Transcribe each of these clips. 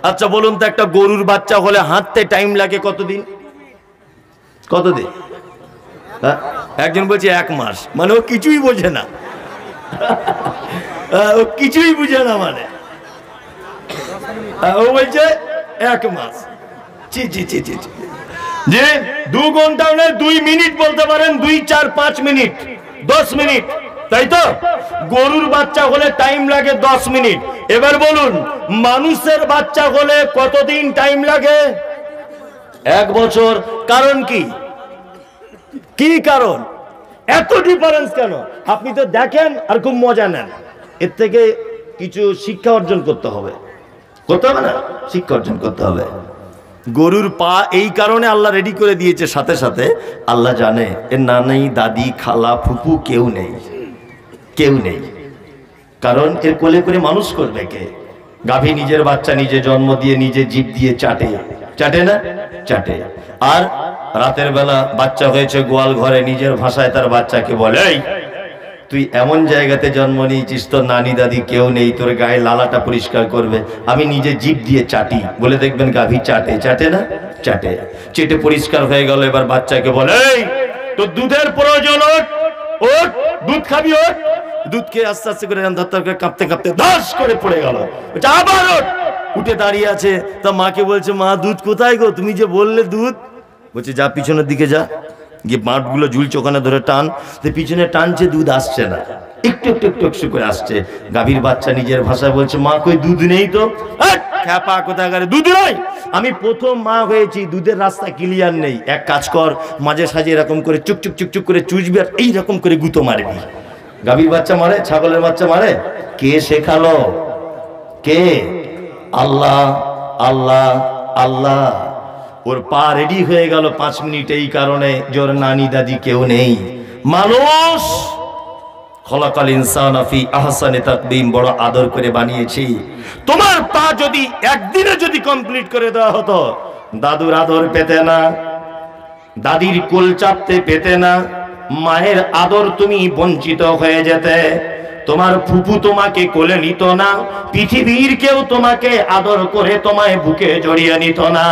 আচ্ছা বলুন তো, একটা গরুর বাচ্চা হলে হাঁটতে টাইম লাগে কতদিন? কতদিন? একজন বলছে 1 মাস। মানে ও কিছুই বোঝে না, ও কিছুই বুঝে না। মানে ও বলছে 1 মাস। জি জি জি জি জি, যে 2 ঘন্টাও নয়, 2 মিনিট বলতে পারেন, 2, 4, 5 মিনিট, 10 মিনিট, তাই তো? গরুর বাচ্চা হলে টাইম লাগে 10 মিনিট। এবার বলুন, মানুষের বাচ্চা হলে কতদিন টাইম লাগে? 1 বছর। কারণ কি? কি কারণ? এত ডিফারেন্স কেন? আপনি তো দেখেন আর খুব মজা নেন। এর থেকে কিছু শিক্ষা অর্জন করতে হবে, করতে হবে না? শিক্ষা অর্জন করতে হবে। গরুর পা এই কারণে আল্লাহ রেডি করে দিয়েছে, সাথে সাথে আল্লাহ জানে এর নানি, দাদি, খালা, ফুপু কেউ নেই, কেউ নেই। কারণ এর কোলে করে মানুষ করবে কে? গাভী নিজের বাচ্চা নিজে জন্ম দিয়ে নিজে জিভ দিয়ে চাটে, চাটে না? চাটে। আর রাতের বেলা বাচ্চা হয়েছে গোয়াল ঘরে, নিজের ভাষায় তার বাচ্চাকে বলে, এই তুই এমন জায়গাতে জন্ম নিয়েছিস, তোর নানি দাদি কেউ নেই, তোর গায়ে লালাটা পরিষ্কার করবে, আমি নিজে জিভ দিয়ে চাটি বলে দেখবেন গাভী চাটে, চাটে না? চাটে। চেটে পরিষ্কার হয়ে গেল, এবার বাচ্চাকে বলে, এই তোর দুধের প্রয়োজন, ওঠ, দুধ খাবি, ওঠ। দুধ খেয়ে আস্তে আস্তে করে কাঁপতে কাঁপতে ধস করে পড়ে গেল। আবার ওঠ। উঠে দাঁড়িয়ে আছে, তা মাকে বলছে, মা দুধ কোথায় গো? তুমি যে বললে দুধ। বলছে, যা পিছনের দিকে যা, গিয়ে মাঠগুলো ঝুলছে ওখানে ধরে টান। তো পিছনে টানছে, দুধ আসছে না, একটু একটু একটু একটু করে আসছে। গাভীর বাচ্চা নিজের ভাষায় বলছে, মা কই দুধ নেই তো। খ্যাপা কোথায় গেলে দুধ নয়, আমি প্রথম মা হয়েছি, দুধের রাস্তা ক্লিয়ার নেই। এক কাজ কর, মাঝে সাঝে এরকম করে চুক চুক চুক চুক করে চুষবি আর এইরকম করে গুঁতো মারবি। গাভীর বাচ্চা মারে, ছাগলের বাচ্চা মারে। কে শেখালো? কে? আল্লাহ, আল্লাহ, আল্লাহ। ওর পা রেডি হয়ে গেল 5 মিনিট, এই কারণে জোর নানি দাদি কেউ নেই। মানুষ খলাকাল ইনসানা ফি আহসানি তাকবীম, বড় আদর করে বানিয়েছি। তোমার পা যদি একদিনে যদি কমপ্লিট করে দেওয়া হতো, দাদুর আদর পেতে না, দাদির কোল চাপতে পেতে না, মায়ের আদর তুমি বঞ্চিত হয়ে যেতে। তোমার ফুপু তোমাকে কোলে নিত না, পৃথিবীর কেউ তোমাকে আদর করে তোমায় বুকে জড়িয়ে নিত না।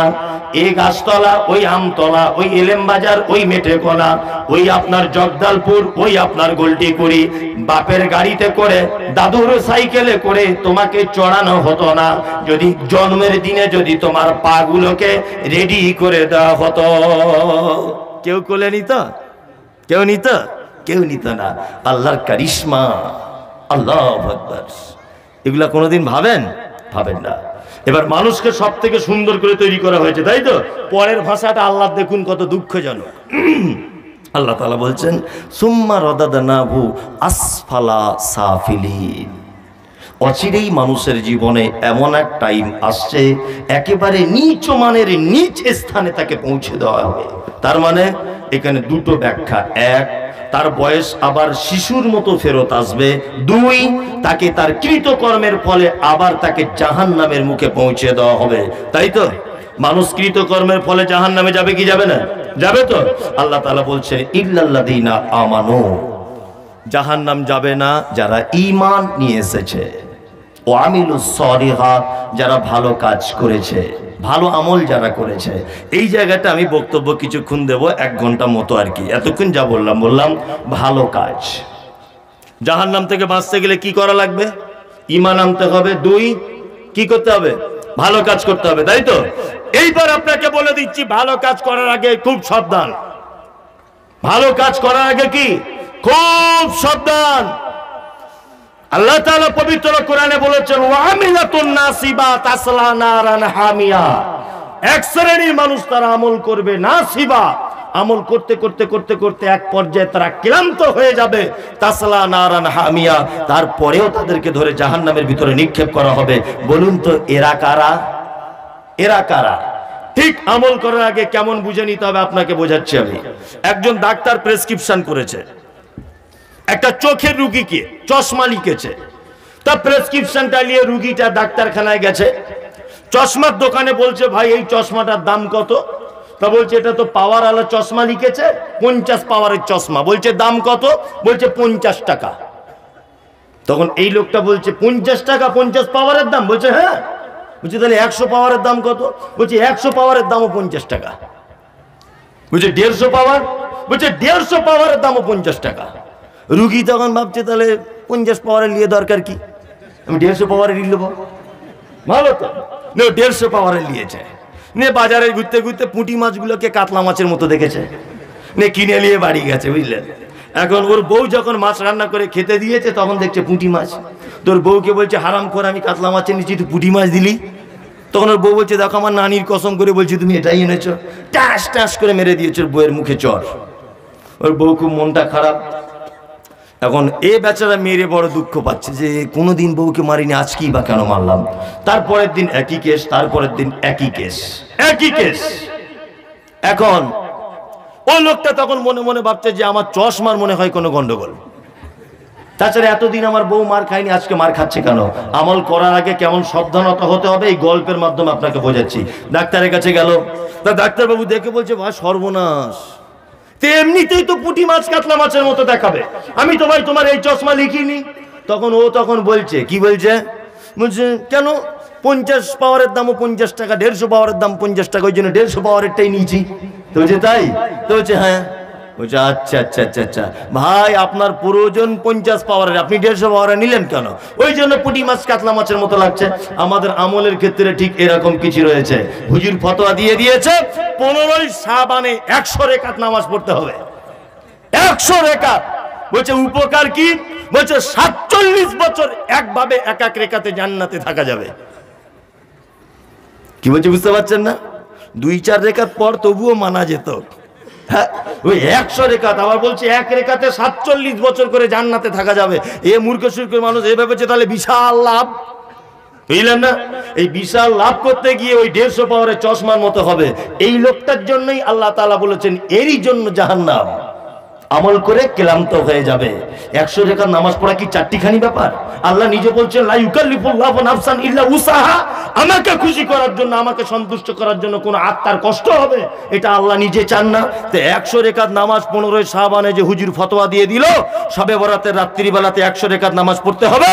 এই গাছতলা, ওই আমতলা, ওই এলেমবাজার, ওই মেটেকোনা, ওই আপনার জগদালপুর, ওই আপনার গোলটিকুড়ি, বাপের গাড়িতে করে, দাদুর সাইকেলে করে তোমাকে চড়ানো হতো না, যদি জন্মের দিনে যদি তোমার পা গুলোকে রেডি করে দেওয়া হতো। কেউ কোলে নিত? কেউ নিত? কেউ নিত না। আল্লাহর কারিশমা, আল্লাহু আকবার। এগুলা কোনোদিন ভাবেন? ভাবেন না। এবার মানুষকে সব থেকে সুন্দর করে তৈরি করা হয়েছে, তাই তো? পরের ভাষাটা আল্লাহ দেখুন কত দুঃখজনক। আল্লাহ তাআলা বলছেন, সুম্মা রাদাদনাহু আসফালা সাফিলিন। অচিরেই মানুষের জীবনে এমন এক টাইম আসছে, একেবারে নিচ মানের নিচ স্থানে তাকে পৌঁছে দেওয়া হবে। তার মানে এখানে দুটো ব্যাখ্যা। এক, তার বয়স আবার শিশুর মতো ফেরত আসবে। 2, তাকে তার কৃতকর্মের ফলে আবার তাকে জাহান্নামের মুখে পৌঁছে দেওয়া হবে। তাই তো? মানুষ কৃতকর্মের ফলে জাহান্নামে যাবে কি যাবে না? যাবে তো। আল্লাহ তাআলা বলছেন, ইল্লাল্লাযীনা আমানু, জাহান্নাম যাবে না যারা ঈমান নিয়ে এসেছে, ওয়া আমিলুস সলিহাত, যারা ভালো কাজ করেছে, ভালো আমল যারা করেছে। এই জায়গাটা আমি বক্তব্য কিছুক্ষণ দেব, 1 ঘন্টা মতো আর কি। এতক্ষণ যা বললাম ভালো কাজ। জাহান্নাম থেকে বাঁচতে গেলে কি করা লাগবে? ঈমান আনতে হবে। 2, কি করতে হবে? ভালো কাজ করতে হবে, তাই তো? এইবার আপনাকে বলে দিচ্ছি, ভালো কাজ করার আগে খুব সাবধান। ভালো কাজ করার আগে কি? খুব সাবধান। আল্লাহ তাআলা পবিত্র কোরআনে বলেছেন, ওয়া আমিলাতুন নাসিবা তাসলা নারান হামিয়া। এক শ্রেণীর মানুষ তারা আমল করবে, নাসিবা, আমল করতে করতে করতে করতে এক পর্যায়ে তারা ক্লান্ত হয়ে যাবে। তাসলা নারান হামিয়া, তারপরেও তাদেরকে ধরে জাহান্নামের ভিতরে নিক্ষেপ করা হবে। বলুন তো এরা কারা? এরা কারা? ঠিক আমল করার আগে কেমন বুঝে নিতে হবে আপনাকে বোঝাচ্ছি আমি। একজন ডাক্তার প্রেসক্রিপশন করেছে, একটা চোখের রুগীকে চশমা লিখেছে। তা প্রেসক্রিপশনটা নিয়ে রুগীটা ডাক্তারখানায় গেছে। চশমার দোকানে বলছে, ভাই এই চশমাটার দাম কত? তা বলছে, এটা তো পাওয়ার আলা চশমা লিখেছে, 50 পাওয়ারের চশমা। বলছে দাম কত? বলছে 50 টাকা। তখন এই লোকটা বলছে, 50 টাকা 50 পাওয়ারের দাম? বলছে হ্যাঁ। বলছি তাহলে 100 পাওয়ারের দাম কত? বলছি 100 পাওয়ারের দামও 50 টাকা। বলছে 150 পাওয়ার? বলছে 150 পাওয়ারের দামও 50 টাকা। রুগী তখন ভাবছে তাহলে 50 পাওয়ারের নিয়ে দরকার কি, আমি 150 পাওয়ারের নিয়ে নেবো, ভালো তো। 150 পাওয়ারের নিয়েছে, নিয়ে বাজারে ঘুরতে ঘুরতে পুঁটি মাছগুলোকে কাতলা মাছের মতো দেখেছে, নিয়ে কিনে নিয়ে বাড়ি গেছে, বুঝলেন। এখন ওর বউ যখন মাছ রান্না করে খেতে দিয়েছে তখন দেখছে পুঁটি মাছ। তোর বউকে বলছে হারাম করে আমি কাতলা মাছের নিচে তুই পুঁটি মাছ দিলি। তখন ওর বউ বলছে দেখো আমার নানির কসম করে বলছি তুমি এটাই এনেছো, টাস টাস করে মেরে দিয়েছো বউয়ের মুখে চর। ওর বউ খুব মনটা খারাপ। এখন এ বেচারা মেরে বড় দুঃখ পাচ্ছে যে কোনোদিন বউকে মারিনি, আজকেই বা কেন মারলাম। তারপরের দিন একই কেস, তারপরের দিন একই কেস, একই কেস। এখন ওই লোকটা তখন মনে মনে ভাবছে যে আমার চশমার মনে হয় কোনো গন্ডগোল। তাছাড়া এতদিন আমার বউ মার খায়নি, আজকে মার খাচ্ছে কেন? আমল করার আগে কেমন সাবধানতা হতে হবে এই গল্পের মাধ্যমে আপনাকে বোঝাচ্ছি। ডাক্তারের কাছে গেল, তা ডাক্তারবাবু দেখে বলছে ভাই সর্বনাশ, এমনিতেই তো পুঁটি মাছ কাতলা মাছের মতো দেখাবে, আমি তো ভাই তোমার এই চশমা লিখিনি। তখন ও তখন বলছে, কি বলছে? বলছে কেন 50 পাওয়ারের দামও 50 টাকা, 150 পাওয়ারের দাম 50 টাকা, ওই জন্য 150 পাওয়ারেরটাই নিয়েছি। তো বলছে তাই? তো বলছে হ্যাঁ। বলছে আচ্ছা আচ্ছা আচ্ছা আচ্ছা ভাই আপনার প্রয়োজন 50 পাওয়ারের, আপনি 150 পাওয়ারের নিলেন কেন? ওই জন্য পুঁটি মাছ কাতলা মাছের মতো লাগছে। আমাদের আমলের ক্ষেত্রে ঠিক এরকম কিছু রয়েছে। হুজুর ফতোয়া দিয়ে দিয়েছে 15 শাবানে 100 রাকাত নামাজ পড়তে হবে, 100 রাকাত। বলছে উপকার কি? বলছে 47 বছর একভাবে এক এক রাকাতে জান্নাতে থাকা যাবে। কি বলছে বুঝতে পারছেন না? 2-4 রাকাত পর তবুও মানা যেত, হ্যাঁ ওই 100 রাকাত। আবার বলছে এক রাকাতে 47 বছর করে জান্নাতে থাকা যাবে। এ মূর্খ সূর্খ মানুষ এ ভেবেছে তাহলে বিশাল লাভ, বুঝলেন না? এই বিশাল লাভ করতে গিয়ে ওই 150 পাওয়ারের চশমার মতো হবে। এই লোকটার জন্যই আল্লাহ তাআলা বলেছেন এরই জন্য জাহান্নাম। আমল করে ক্লান্ত হয়ে যাবে। 100 রাকাত নামাজ পড়া কি চারটিখানি ব্যাপার? আল্লাহ নিজে বলছেন লা ইউকাল্লিফুল্লাহু নাফসান ইল্লা উসাহা, আমাকে খুশি করার জন্য, আমাকে সন্তুষ্ট করার জন্য কোন আত্মার কষ্ট হবে এটা আল্লাহ নিজে চান না। তো 100 রাকাত নামাজ 15 শাবানে যে হুজুর ফতোয়া দিয়ে দিল শবে বরাতের রাত্রি বেলাতে 100 রাকাত নামাজ পড়তে হবে।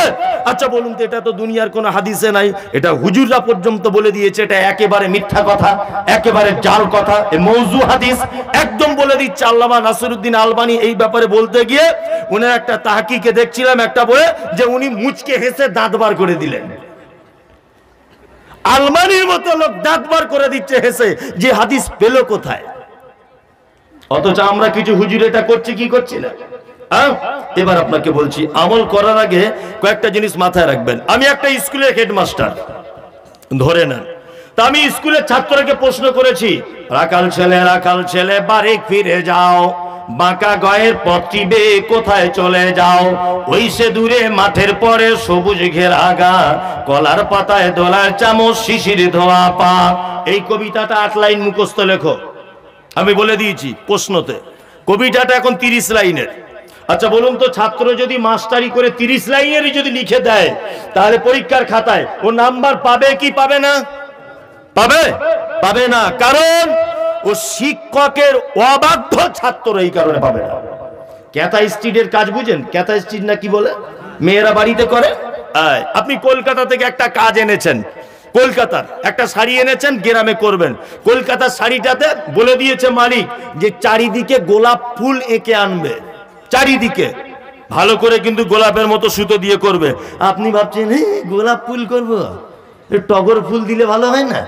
আচ্ছা বলুন তো এটা তো দুনিয়ার কোনো হাদিসে নাই, এটা হুজুররা পর্যন্ত বলে দিয়েছে। এটা একেবারে মিথ্যা কথা, একেবারে জাল কথা, মওযু হাদিস একদম বলে দিচ্ছে। আল্লামা নাসিরউদ্দিন আলবানী এই ব্যাপারে বলতে গিয়ে উনার একটা তাহকিকে দেখছিলাম একটা বইয়ে, যে উনি মুচকে হেসে দাঁত বার করে দিলেন। আলমানির মতো লোক দাঁত বার করে দিচ্ছে হেসে, যে হাদিস পেল কোথায়? অথচ আমরা কিছু হুজুর এটা করছি কি করছি না। এবার আপনাকে বলছি, আমল করার আগে কয়েকটা জিনিস মাথায় রাখবেন। আমি একটা স্কুলের হেডমাস্টার ধরে নেন, তা আমি স্কুলের ছাত্রকে প্রশ্ন করেছি, রাখাল ছেলে বাড়ি ফিরে যাও, বাঁকা গয়ের পথটি বেয়ে কোথায় চলে যাও, ওই সে দূরে মাঠের পরে সবুজ ঘেরা গা, কলার পাতায় দোলার চামচ শিশির ধোয়া পা। এই কবিতাটা 8 লাইন মুখস্থ লেখো। আমি বলে দিয়েছি প্রশ্নতে, কবিতাটা এখন 30 লাইনের। আচ্ছা বলুন তো, ছাত্র যদি মাস্টারি করে 30 লাইনেরই যদি লিখে দেয়, তাহলে পরীক্ষার খাতায় ও নাম্বার পাবে কি পাবে না? পাবে না। কারণ ও শিক্ষকের অবাধ্য ছাত্র, এই কারণে পাবে না। ক্যাথা স্ট্রিটের কাজ বুঝেন? ক্যাথা স্ট্রিট না কি বলে মেয়েরা বাড়িতে করে। আপনি কলকাতা থেকে একটা কাজ এনেছেন, কলকাতার একটা শাড়ি এনেছেন, গ্রামে করবেন। কলকাতার শাড়িটাতে বলে দিয়েছে মালিক যে চারিদিকে গোলাপ ফুল এঁকে আনবে, চারিদিকে ভালো করে কিন্তু গোলাপের মতো সুতো দিয়ে করবে। আপনি ভাবছেন গোলাপ ফুল করবো, টগর ফুল দিলে ভালো হয় না?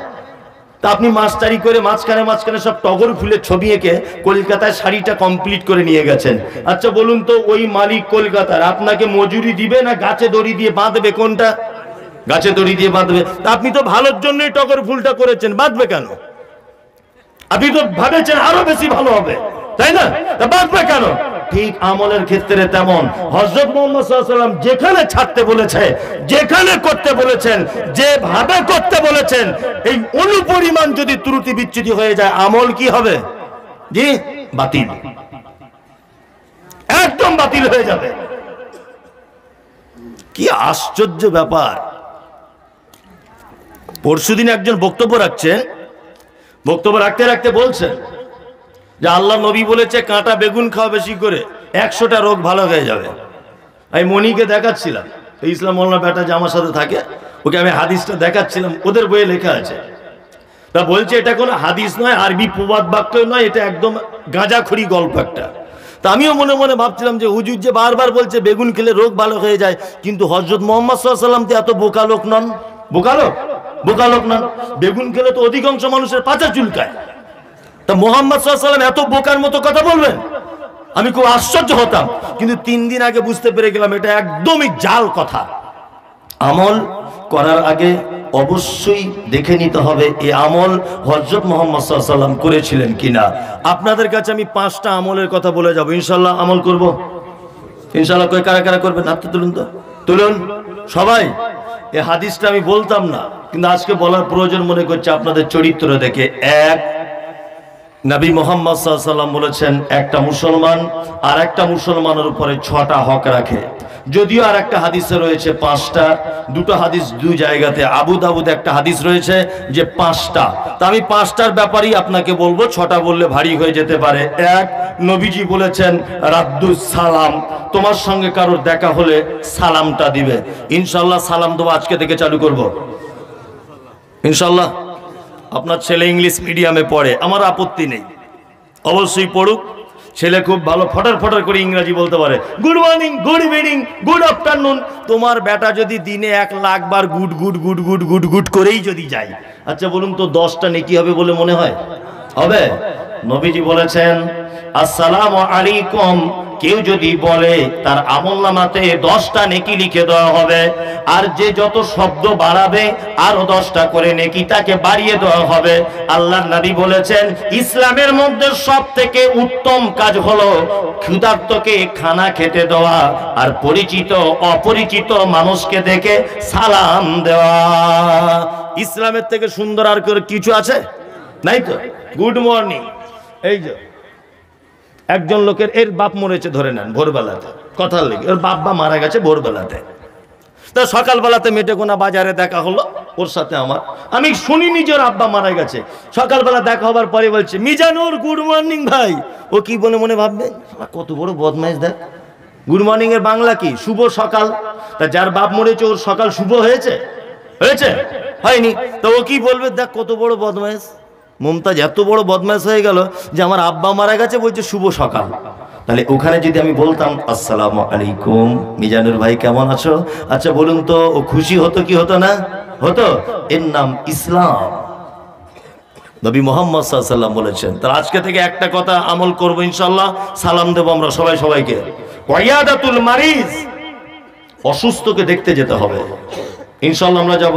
তা আপনি মাস্টারি করে মাঝখানে সব টগর ফুলের ছবি এঁকে কলকাতায় শাড়িটা কমপ্লিট করে নিয়ে গেছেন। আচ্ছা বলুন তো, ওই মালিক কলকাতার আপনাকে মজুরি দিবে না গাছে দড়ি দিয়ে বাঁধবে? কোনটা? গাছে দড়ি দিয়ে বাঁধবে। তা আপনি তো ভালোর জন্যই টগর ফুলটা করেছেন, বাঁধবে কেন? আপনি তো ভাবেছেন আরো বেশি ভালো হবে, তাই না? তা বাঁধবে কেন? ঠিক আমলের ক্ষেত্রে তেমন। হযরত মুহাম্মদ সাল্লাল্লাহু আলাইহি ওয়াসাল্লাম যেখানে ছাড়তে বলেছে, যেখানে করতে বলেছেন, যেভাবে করতে বলেছেন, এই অনুপরিমাণ যদি ত্রুটি বিচ্যুতি হয়ে যায়, আমল কি হবে? জি বাতিল, একদম বাতিল হয়ে যাবে। কি আশ্চর্য ব্যাপার। পরশুদিন একজন বক্তব্য রাখছেন, বক্তব্য রাখতে রাখতে বলছেন যে আল্লাহ নবী বলেছে কাঁটা বেগুন খাওয়া বেশি করে 100টা রোগ ভালো হয়ে যাবে। আমি মনিকে দেখাচ্ছিলাম, ইসলাম মোল্লা বেটা যে আমার সাথে থাকে, ওকে আমি হাদিসটা দেখাচ্ছিলাম, ওদের বইয়ে লেখা আছে। তা বলছে এটা কোনো হাদিস নয়, আরবি প্রবাদ বাক্য নয়, এটা একদম গাঁজাখড়ি গল্প একটা। তা আমিও মনে মনে ভাবছিলাম যে হুজুর যে বারবার বলছে বেগুন খেলে রোগ ভালো হয়ে যায়, কিন্তু হযরত মুহাম্মদ সাল্লাল্লাহু আলাইহি ওয়াসাল্লাম তো এত বোকা লোক নন, বোকা লোক নন। বেগুন খেলে তো অধিকাংশ মানুষের পাছা চুলকায়, তা মুহাম্মদ সাল্লাল্লাহু আলাইহি ওয়াসাল্লাম এত বোকার মতো কথা বলবেন? আমি খুব আশ্চর্য হতাম, কিন্তু 3 দিন আগে বুঝতে পেরে গেলাম এটা একদমই জাল কথা। আমল করার আগে অবশ্যই দেখে নিতে হবে এই আমল হযরত মুহাম্মদ সাল্লাল্লাহু আলাইহি ওয়াসাল্লাম করেছিলেন কিনা। আপনাদের কাছে আমি 5টা আমলের কথা বলে যাব, ইনশাআল্লাহ আমল করব ইনশাআল্লাহ। কই কারা কারা করবেন? হাত তুলুন তো, তুলুন সবাই। এই হাদিসটা আমি বলতাম না, কিন্তু আজকে বলার প্রয়োজন মনে করছে আপনাদের চরিত্র দেখে। এক, নবী মুহাম্মদ সাল্লাল্লাহু আলাইহি ওয়াসাল্লাম বলেছেন একটা মুসলমান আর একটা মুসলমানের উপরে 6টা হক রাখে। যদিও আর একটা হাদিসে রয়েছে 5টা, দুটো হাদিস দুই জায়গাতে। আবু দাউদে একটা হাদিস রয়েছে যে 5টা। তা আমি 5টার ব্যাপারেই আপনাকে বলবো, 6টা বললে ভারী হয়ে যেতে পারে। এক, নবীজি বলেছেন রাদ্দুস সালাম, তোমার সঙ্গে কারোর দেখা হলে সালামটা দিবে। ইনশাআল্লাহ সালাম দেবো আজকে থেকে চালু করব ইনশাআল্লাহ। আপনার ছেলে ইংলিশ মিডিয়ামে পড়ে, আমার আপত্তি নেই, অবশ্যই পড়ুক। ছেলে খুব ভালো ফটার ফটার করে ইংরেজি বলতে পারে, good morning, good evening, good afternoon. তোমার বেটা যদি দিনে 1 লাখ বার good good good good good good করেই যদি যায়, আচ্ছা বলুন তো 10টা নেকি হবে বলে মনে হয়? হবে? নবীজি বলেছেন আসসালামু আলাইকুম, কেউ যদি বলে তার আমলনামাতে 10টা নেকি লিখে দেওয়া হবে, আর যে যত শব্দ বাড়াবে আরো 10টা করে নেকি তাকে বাড়িয়ে দেওয়া হবে। আল্লাহর নবী বলেছেন ইসলামের মধ্যে সবথেকে উত্তম কাজ হলো ক্ষুধার্তকে খানা খেতে দেওয়া, আর পরিচিত অপরিচিত মানুষকে দেখে সালাম দেওয়া। ইসলামের থেকে সুন্দর আর কিছু আছে? নাই তো। গুড মর্নিং, এই যে একজন লোকের এর বাপ মরেছে ধরে নেন ভোরবেলাতে, কথার লেগে ওর বাপ মারা গেছে ভোরবেলাতে। তা সকালবেলাতে মেটেকোনা বাজারে দেখা হলো ওর সাথে আমার, আমি শুনিনি যে ওর আব্বা মারা গেছে। সকালবেলা দেখা হবার পরে বলছে মিজানুর গুড মর্নিং ভাই। ও কি বলে মনে ভাববে কত বড় বদমাইশ, দেখ গুড মর্নিং এর বাংলা কি? শুভ সকাল। তা যার বাপ মরেছে ওর সকাল শুভ হয়েছে? হয়েছে? হয়নি। তো ও কি বলবে, দেখ কত বড় বদমাইশ। মুমতাজ এত বড় বদমাইশ হয়ে গেল যে আমার আব্বা মারা গেছে বলছে শুভ সকাল। তাহলে ওখানে যদি আমি বলতাম আসসালামু আলাইকুম মিজানুর ভাই কেমন আছো, আচ্ছা বলুন তো ও খুশি হতো কি হতো না? হতো। এর নাম ইসলাম। নবী মুহাম্মদ সাল্লাল্লাহু আলাইহি ওয়াসাল্লাম বলেছেন। তাহলে আজকে থেকে একটা কথা আমল করব ইনশাআল্লাহ, সালাম দেব আমরা সবাই সবাইকে। ওয়াইয়াদাতুল মারিজ, অসুস্থকে দেখতে যেতে হবে ইনশাআল্লাহ, আমরা যাব।